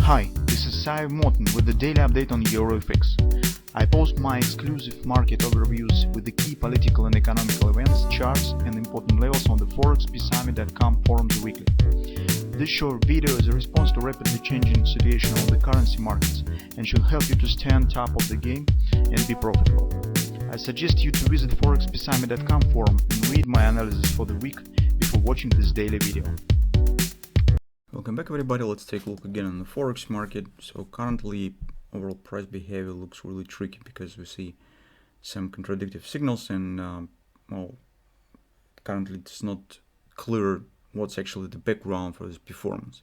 Hi, this is Sive Morten with the daily update on EuroFX. I post my exclusive market overviews with the key political and economical events, charts and important levels on the ForexPeaceArmy.com forums weekly. This short video is a response to rapidly changing situation on the currency markets and should help you to stay on top of the game and be profitable. I suggest you to visit ForexPeaceArmy.com forum and read my analysis for the week before watching this daily video. Welcome back everybody. Let's take a look again on the Forex market. So currently overall price behavior looks really tricky because we see some contradictory signals and well, currently it's not clear what's actually the background for this performance.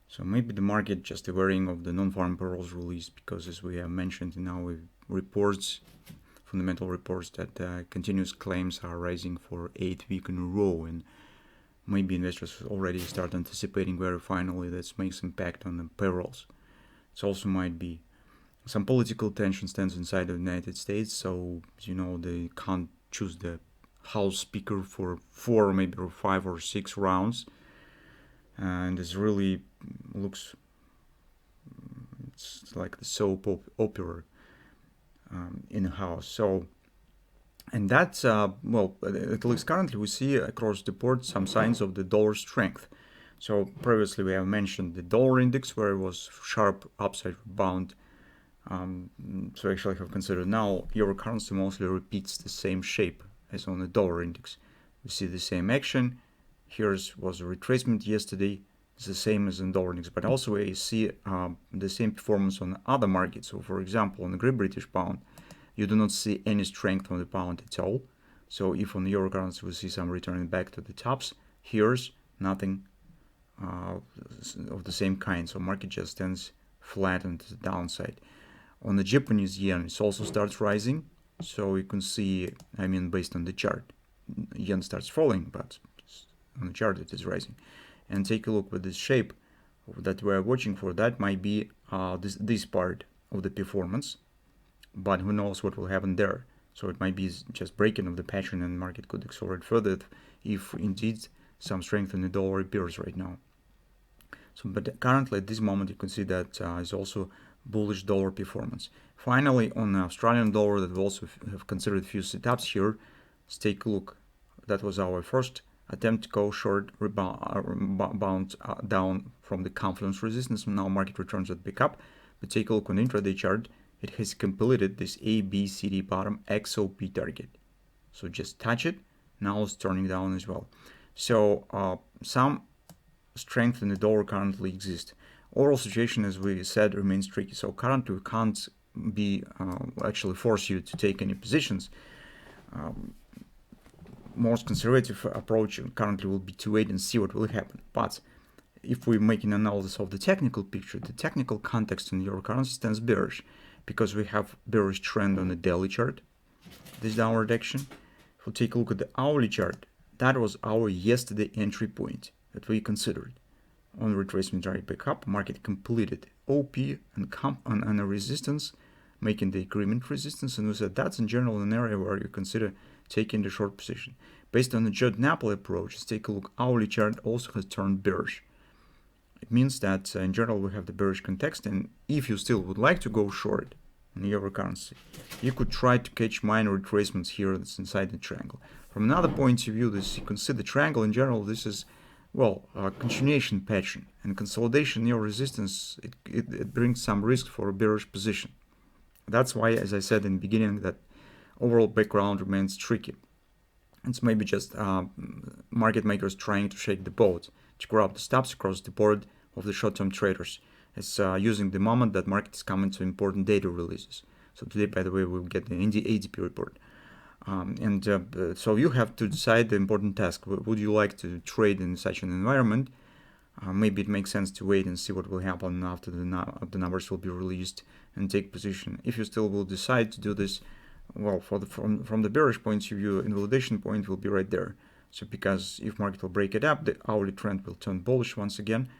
So maybe the market just varying of the non-farm payrolls release, because as we have mentioned in our reports, fundamental reports, that continuous claims are rising for 8 weeks in a row, and maybe investors already start anticipating very finally this makes impact on the payrolls. It also might be some political tension stands inside the United States, so you know they can't choose the House Speaker for 4, maybe or 5 or 6 rounds, and this really looks it's like the soap opera in the House. So. And that's, well, at least currently we see across the board some signs of the dollar strength. So previously we have mentioned the dollar index where it was sharp upside rebound. So actually I have considered now euro currency mostly repeats the same shape as on the dollar index. We see the same action. Here was a retracement yesterday. It's the same as in dollar index, but also we see the same performance on other markets. So for example, on the Great British pound, you do not see any strength on the pound at all. So if on the euro currency we see some returning back to the tops, here's nothing of the same kind. So market just stands flat on the downside. On the Japanese yen, it also starts rising. So you can see, I mean, based on the chart, yen starts falling, but on the chart it is rising. And take a look with this shape that we're watching for. That might be this part of the performance. But who knows what will happen there. So it might be just breaking of the pattern and market could accelerate further if indeed some strength in the dollar appears right now. So, but currently at this moment you can see that is also bullish dollar performance. Finally, on the Australian dollar that we also have considered a few setups here, let's take a look. That was our first attempt to go short, rebound down from the confluence resistance. Now market returns it back up. But take a look on the intraday chart. It has completed this ABCD bottom XOP target. So just touch it. Now it's turning down as well. So some strength in the dollar currently exists. Overall situation, as we said, remains tricky. So currently we can't be actually force you to take any positions. Most conservative approach currently will be to wait and see what will happen. But if we make an analysis of the technical picture, the technical context in euro currency stands bearish, because we have bearish trend on the daily chart, this downward action. If we take a look at the hourly chart, that was our yesterday entry point that we considered. On retracement right back up, market completed OP and a resistance, making the agreement resistance, and we said that's in general an area where you consider taking the short position. Based on the Judd Napoli approach, let's take a look. Hourly chart also has turned bearish. It means that in general we have the bearish context, and if you still would like to go short in the euro currency, you could try to catch minor retracements here that's inside the triangle. From another point of view, you can see the triangle in general, this is, well, a continuation pattern, and consolidation near resistance, it brings some risk for a bearish position. That's why, as I said in the beginning, that overall background remains tricky. It's maybe just market makers trying to shake the boat, to grab the stops across the board of the short-term traders. It's using the moment that market is coming to important data releases. So today, by the way, we'll get the ADP report. So you have to decide the important task. Would you like to trade in such an environment? Maybe it makes sense to wait and see what will happen after the numbers will be released and take position. If you still will decide to do this, well, from the bearish point of view, invalidation point will be right there. So because if market will break it up, the hourly trend will turn bullish once again,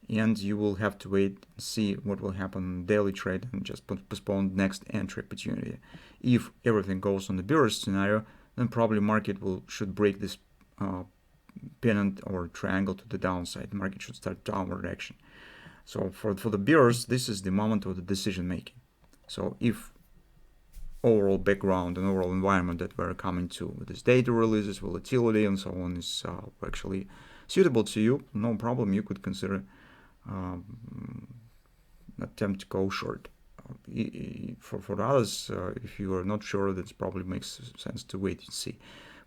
and you will have to wait and see what will happen in daily trade and just postpone next entry opportunity. If everything goes on the bearish scenario, then probably market should break this pennant or triangle to the downside. The market should start downward action. So for the bears, this is the moment of the decision making. So if overall background and overall environment that we're coming to with this data releases, volatility, and so on is actually suitable to you, no problem. You could consider attempt to go short. For others, if you are not sure, that probably makes sense to wait and see.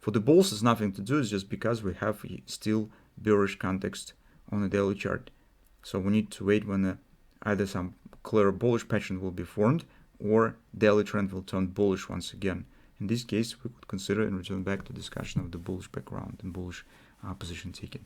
For the bulls, it's nothing to do. It's just because we have still bearish context on the daily chart. So we need to wait when either some clear bullish pattern will be formed or daily trend will turn bullish once again. In this case, we could consider and return back to discussion of the bullish background and bullish position taking.